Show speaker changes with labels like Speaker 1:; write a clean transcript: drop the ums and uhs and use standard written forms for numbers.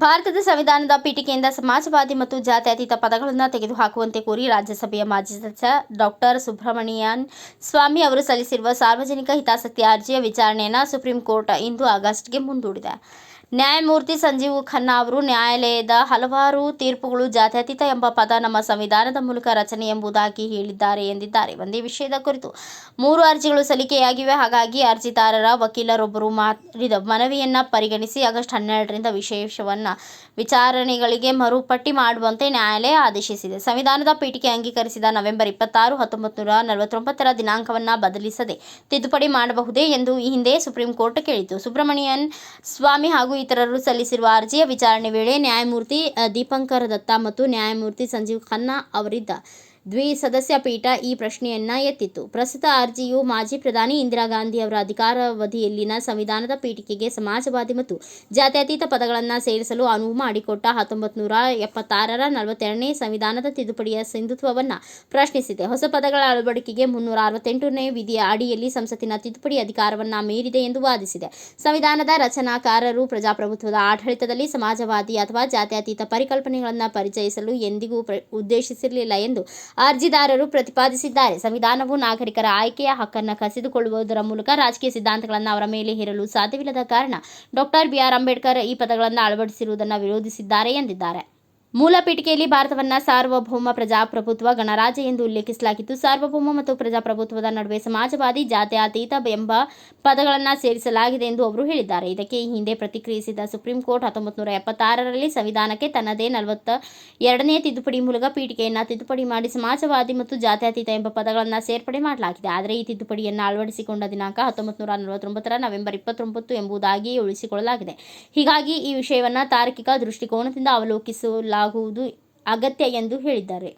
Speaker 1: ಭಾರತದ ಸಂವಿಧಾನದ ಪೀಠಿಕೆಯಿಂದ ಸಮಾಜವಾದಿ ಮತ್ತು ಜಾತ್ಯತೀತ ಪದಗಳನ್ನು ತೆಗೆದುಹಾಕುವಂತೆ ಕೋರಿ ರಾಜ್ಯಸಭೆಯ ಮಾಜಿ ಸದಸ್ಯ ಡಾಕ್ಟರ್ ಸುಬ್ರಮಣಿಯನ್ ಸ್ವಾಮಿ ಅವರು ಸಲ್ಲಿಸಿರುವ ಸಾರ್ವಜನಿಕ ಹಿತಾಸಕ್ತಿ ಅರ್ಜಿಯ ವಿಚಾರಣೆಯನ್ನು ಸುಪ್ರೀಂ ಕೋರ್ಟ್ ಇಂದು ಆಗಸ್ಟ್ಗೆ ಮುಂದೂಡಿದೆ. ನ್ಯಾಯಮೂರ್ತಿ ಸಂಜೀವ್ ಖನ್ನಾ ಅವರು ನ್ಯಾಯಾಲಯದ ಹಲವಾರು ತೀರ್ಪುಗಳು ಜಾತ್ಯತೀತ ಎಂಬ ಪದ ನಮ್ಮ ಸಂವಿಧಾನದ ಮೂಲಕ ರಚನೆ ಎಂಬುದಾಗಿ ಹೇಳಿದ್ದಾರೆ ಎಂದಿದ್ದಾರೆ. ಒಂದೇ ವಿಷಯದ ಕುರಿತು 3 ಅರ್ಜಿಗಳು ಸಲ್ಲಿಕೆಯಾಗಿವೆ. ಹಾಗಾಗಿ ಅರ್ಜಿದಾರರ ವಕೀಲರೊಬ್ಬರು ಮಾಡಿದ ಮನವಿಯನ್ನು ಪರಿಗಣಿಸಿ ಆಗಸ್ಟ್ 12ರಿಂದ ವಿಷಯವನ್ನು ವಿಚಾರಣೆಗಳಿಗೆ ಮರುಪಟ್ಟಿ ಮಾಡುವಂತೆ ನ್ಯಾಯಾಲಯ ಆದೇಶಿಸಿದೆ. ಸಂವಿಧಾನದ ಪೀಠಿಕೆ ಅಂಗೀಕರಿಸಿದ ನವೆಂಬರ್ 26, 1949ರ ದಿನಾಂಕವನ್ನು ಬದಲಿಸದೆ ತಿದ್ದುಪಡಿ ಮಾಡಬಹುದೇ ಎಂದು ಈ ಹಿಂದೆ ಸುಪ್ರೀಂ ಕೋರ್ಟ್ ಕೇಳಿತು. ಸುಬ್ರಮಣಿಯನ್ ಸ್ವಾಮಿ ಹಾಗೂ ಇತರರು ಸಲ್ಲಿಸಿರುವ ಅರ್ಜಿಯ ವಿಚಾರಣೆ ವೇಳೆ ನ್ಯಾಯಮೂರ್ತಿ ದೀಪಂಕರ್ ದತ್ತಾ ಮತ್ತು ನ್ಯಾಯಮೂರ್ತಿ ಸಂಜೀವ್ ಖನ್ನಾ ಅವರಿದ್ದ ದ್ವಿಸದಸ್ಯ ಪೀಠ ಈ ಪ್ರಶ್ನೆಯನ್ನು ಎತ್ತಿತ್ತು. ಪ್ರಸ್ತುತ ಅರ್ಜಿಯು ಮಾಜಿ ಪ್ರಧಾನಿ ಇಂದಿರಾ ಗಾಂಧಿ ಅವರ ಅಧಿಕಾರಾವಧಿಯಲ್ಲಿನ ಸಂವಿಧಾನದ ಪೀಠಿಕೆಗೆ ಸಮಾಜವಾದಿ ಮತ್ತು ಜಾತ್ಯತೀತ ಪದಗಳನ್ನು ಸೇರಿಸಲು ಅನುವು ಮಾಡಿಕೊಟ್ಟ 1976ರ 42ನೇ ಸಂವಿಧಾನದ ತಿದ್ದುಪಡಿಯ ಸಿಂಧುತ್ವವನ್ನು ಪ್ರಶ್ನಿಸಿದೆ. ಹೊಸ ಪದಗಳ ಅಳವಡಿಕೆಗೆ 368ನೇ ವಿಧಿಯ ಅಡಿಯಲ್ಲಿ ಸಂಸತ್ತಿನ ತಿದ್ದುಪಡಿ ಅಧಿಕಾರವನ್ನು ಮೀರಿದೆ ಎಂದು ವಾದಿಸಿದೆ. ಸಂವಿಧಾನದ ರಚನಾಕಾರರು ಪ್ರಜಾಪ್ರಭುತ್ವದ ಆಡಳಿತದಲ್ಲಿ ಸಮಾಜವಾದಿ ಅಥವಾ ಜಾತ್ಯತೀತ ಪರಿಕಲ್ಪನೆಗಳನ್ನು ಪರಿಚಯಿಸಲು ಎಂದಿಗೂ ಉದ್ದೇಶಿಸಿರಲಿಲ್ಲ ಎಂದು ಅರ್ಜಿದಾರರು ಪ್ರತಿಪಾದಿಸಿದ್ದಾರೆ. ಸಂವಿಧಾನವು ನಾಗರಿಕರ ಆಯ್ಕೆಯ ಹಕ್ಕನ್ನು ಕಸಿದುಕೊಳ್ಳುವುದರ ಮೂಲಕ ರಾಜಕೀಯ ಸಿದ್ಧಾಂತಗಳನ್ನು ಅವರ ಮೇಲೆ ಹೇರಲು ಸಾಧ್ಯವಿಲ್ಲದ ಕಾರಣ ಡಾಕ್ಟರ್ ಬಿ.ಆರ್. ಅಂಬೇಡ್ಕರ್ ಈ ಪದಗಳನ್ನು ಅಳವಡಿಸಿರುವುದನ್ನು ವಿರೋಧಿಸಿದ್ದಾರೆ ಎಂದಿದ್ದಾರೆ. ಮೂಲ ಪೀಠಿಕೆಯಲ್ಲಿ ಭಾರತವನ್ನು ಸಾರ್ವಭೌಮ ಪ್ರಜಾಪ್ರಭುತ್ವ ಗಣರಾಜ್ಯ ಎಂದು ಉಲ್ಲೇಖಿಸಲಾಗಿತ್ತು. ಸಾರ್ವಭೌಮ ಮತ್ತು ಪ್ರಜಾಪ್ರಭುತ್ವದ ನಡುವೆ ಸಮಾಜವಾದಿ, ಜಾತ್ಯತೀತ ಎಂಬ ಪದಗಳನ್ನು ಸೇರಿಸಲಾಗಿದೆ ಎಂದು ಅವರು ಹೇಳಿದ್ದಾರೆ. ಇದಕ್ಕೆ ಈ ಹಿಂದೆ ಪ್ರತಿಕ್ರಿಯಿಸಿದ ಸುಪ್ರೀಂ ಕೋರ್ಟ್ 1976ರಲ್ಲಿ ಸಂವಿಧಾನಕ್ಕೆ ತನ್ನದೇ 42ನೇ ತಿದ್ದುಪಡಿ ಮೂಲಕ ಪೀಠಿಕೆಯನ್ನು ತಿದ್ದುಪಡಿ ಮಾಡಿ ಸಮಾಜವಾದಿ ಮತ್ತು ಜಾತ್ಯತೀತ ಎಂಬ ಪದಗಳನ್ನು ಸೇರ್ಪಡೆ ಮಾಡಲಾಗಿದೆ. ಆದರೆ ಈ ತಿದ್ದುಪಡಿಯನ್ನು ಅಳವಡಿಸಿಕೊಂಡ ದಿನಾಂಕ 1949ರ ನವೆಂಬರ್ 29 ಎಂಬುದಾಗಿಯೇ ಉಳಿಸಿಕೊಳ್ಳಲಾಗಿದೆ. ಹೀಗಾಗಿ ಈ ವಿಷಯವನ್ನು ತಾರ್ಕಿಕ ದೃಷ್ಟಿಕೋನದಿಂದ ಅವಲೋಕಿಸಲಾಗುವುದು ಅಗತ್ಯ ಎಂದು ಹೇಳಿದ್ದಾರೆ.